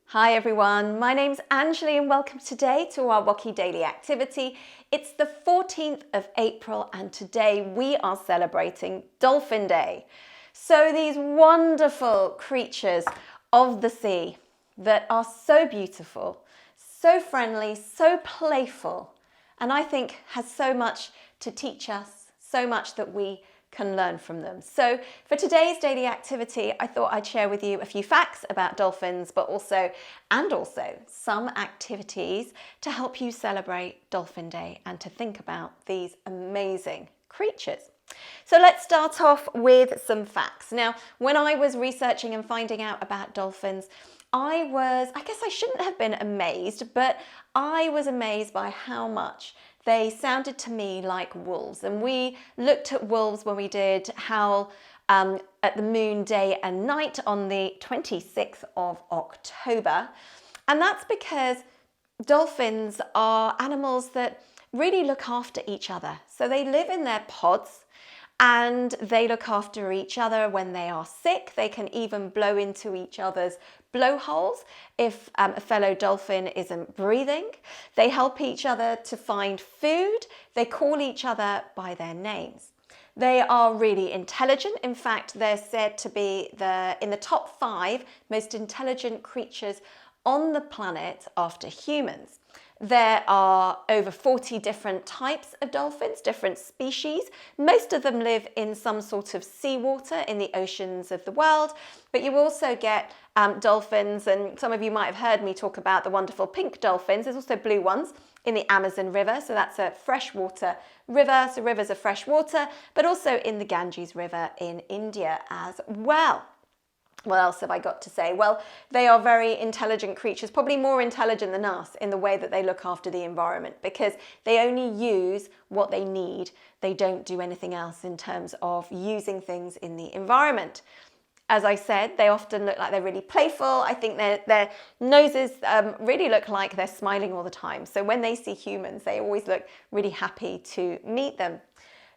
Hi everyone, my name's Anjli and welcome today to our WOCY Daily Activity. It's the 14th of April and today we are celebrating Dolphin Day. So these wonderful creatures of the sea that are so beautiful, so friendly, so playful, and I think has so much to teach us, so much that we can learn from them. So for today's daily activity, I thought I'd share with you a few facts about dolphins, but also some activities to help you celebrate Dolphin Day and to think about these amazing creatures. So let's start off with some facts. Now, when I was researching and finding out about dolphins, I guess I shouldn't have been amazed, but I was amazed by how much they sounded to me like wolves. And we looked at wolves when we did Howl at the Moon Day and Night on the 26th of October. And that's because dolphins are animals that really look after each other. So they live in their pods and they look after each other when they are sick. They can even blow into each other's blowholes if a fellow dolphin isn't breathing. They help each other to find food. They call each other by their names. They are really intelligent. In fact, they're said to be in the top 5 most intelligent creatures on the planet after humans. There are over 40 different types of dolphins, different species. Most of them live in some sort of seawater in the oceans of the world, but you also get dolphins, and some of you might have heard me talk about the wonderful pink dolphins. There's also blue ones in the Amazon River, so that's a freshwater river, so rivers are freshwater, but also in the Ganges River in India as well. What else have I got to say? Well, they are very intelligent creatures, probably more intelligent than us in the way that they look after the environment because they only use what they need. They don't do anything else in terms of using things in the environment. As I said, they often look like they're really playful. I think their noses really look like they're smiling all the time. So when they see humans, they always look really happy to meet them.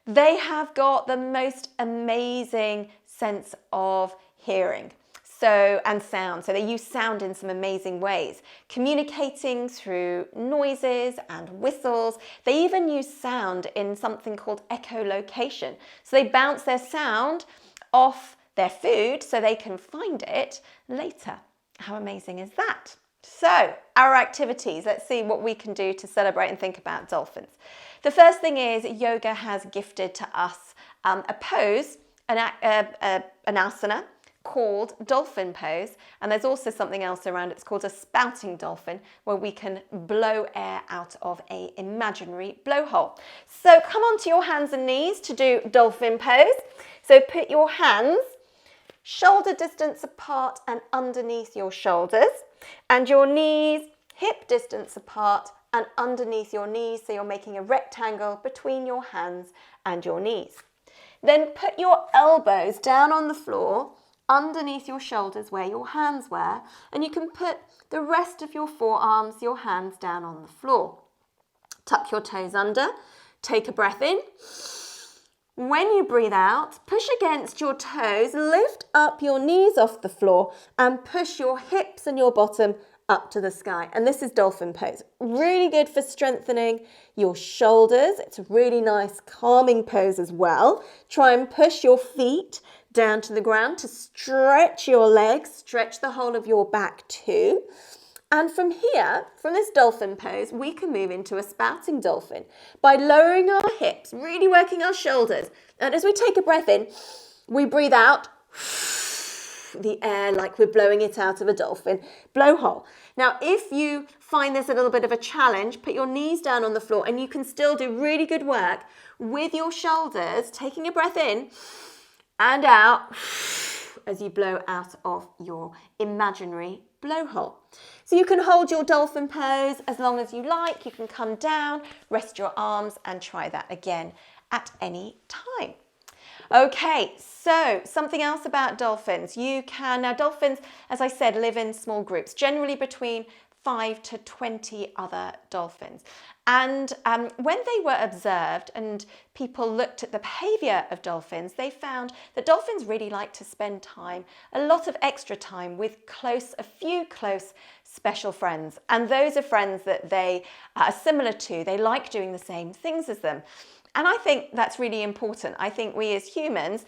They have got the most amazing sense of hearing and sound. So they use sound in some amazing ways, communicating through noises and whistles. They even use sound in something called echolocation. So they bounce their sound off their food so they can find it later. How amazing is that? So our activities, let's see what we can do to celebrate and think about dolphins. The first thing is yoga has gifted to us a pose, an asana called dolphin pose, and there's also something else around it's called a spouting dolphin where we can blow air out of an imaginary blowhole. So come onto your hands and knees to do dolphin pose. So put your hands shoulder distance apart and underneath your shoulders, and your knees hip distance apart and underneath your knees, so you're making a rectangle between your hands and your knees. Then put your elbows down on the floor underneath your shoulders where your hands were, and you can put the rest of your forearms, your hands down on the floor. Tuck your toes under, take a breath in. When you breathe out, push against your toes, lift up your knees off the floor and push your hips and your bottom up to the sky. And this is dolphin pose. Really good for strengthening your shoulders. It's a really nice calming pose as well. Try and push your feet down to the ground to stretch your legs, stretch the whole of your back too. And from here, from this dolphin pose, we can move into a spouting dolphin by lowering our hips, really working our shoulders. And as we take a breath in, we breathe out the air like we're blowing it out of a dolphin blowhole. Now, if you find this a little bit of a challenge, put your knees down on the floor and you can still do really good work with your shoulders, taking a breath in and out as you blow out of your imaginary blowhole. So you can hold your dolphin pose as long as you like. You can come down, rest your arms and try that again at any time. Okay, so something else about dolphins. Now dolphins, as I said, live in small groups, generally between 5 to 20 other dolphins. And when they were observed and people looked at the behavior of dolphins, they found that dolphins really like to spend time, a lot of extra time, with a few close special friends. And those are friends that they are similar to. They like doing the same things as them. And I think that's really important. I think we as humans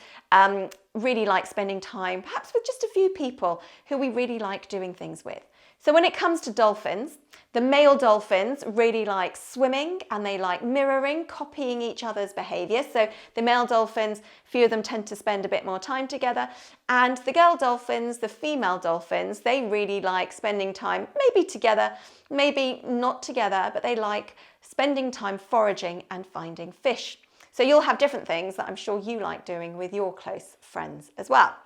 really like spending time, perhaps with just a few people who we really like doing things with. So when it comes to dolphins, the male dolphins really like swimming and they like mirroring, copying each other's behavior. So the male dolphins, few of them tend to spend a bit more time together. And the girl dolphins, the female dolphins, they really like spending time maybe together, maybe not together, but they like spending time foraging and finding fish. So you'll have different things that I'm sure you like doing with your close friends as well.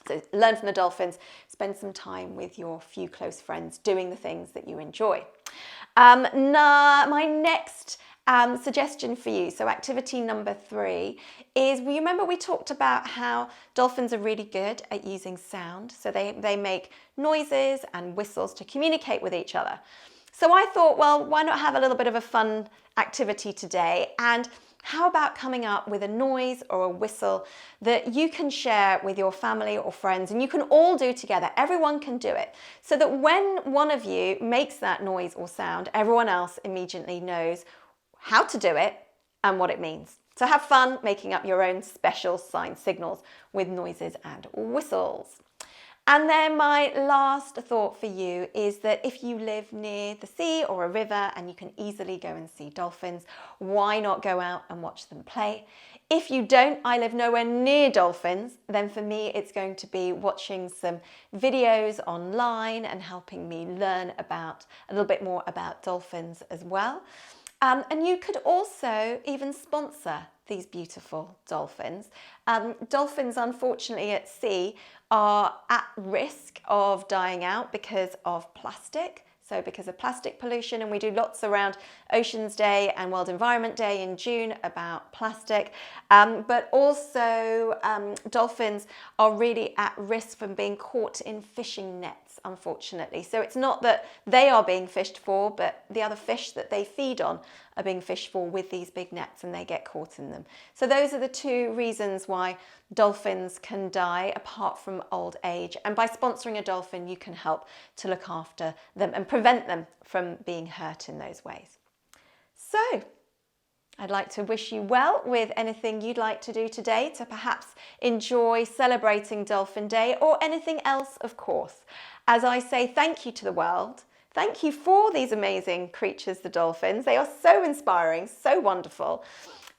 So learn from the dolphins, spend some time with your few close friends doing the things that you enjoy. My next suggestion for you, so activity number 3, is, remember we talked about how dolphins are really good at using sound. So they make noises and whistles to communicate with each other. So I thought, well, why not have a little bit of a fun activity today? And how about coming up with a noise or a whistle that you can share with your family or friends, and you can all do together. Everyone can do it, so that when one of you makes that noise or sound, everyone else immediately knows how to do it and what it means. So have fun making up your own special sign signals with noises and whistles. And then my last thought for you is that if you live near the sea or a river and you can easily go and see dolphins, why not go out and watch them play? If you don't, I live nowhere near dolphins, then for me it's going to be watching some videos online and helping me learn a little bit more about dolphins as well. And you could also even sponsor these beautiful dolphins. Dolphins, unfortunately, at sea are at risk of dying out because of plastic. So because of plastic pollution, and we do lots around Oceans Day and World Environment Day in June about plastic. But also dolphins are really at risk from being caught in fishing nets, unfortunately. So it's not that they are being fished for, but the other fish that they feed on are being fished for with these big nets, and they get caught in them. So those are the 2 reasons why dolphins can die, apart from old age. And by sponsoring a dolphin, you can help to look after them and prevent them from being hurt in those ways. So I'd like to wish you well with anything you'd like to do today to perhaps enjoy celebrating Dolphin Day, or anything else, of course. As I say thank you to the world, thank you for these amazing creatures, the dolphins. They are so inspiring, so wonderful.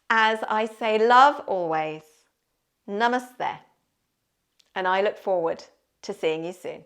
As I say, love always. Namaste. And I look forward to seeing you soon.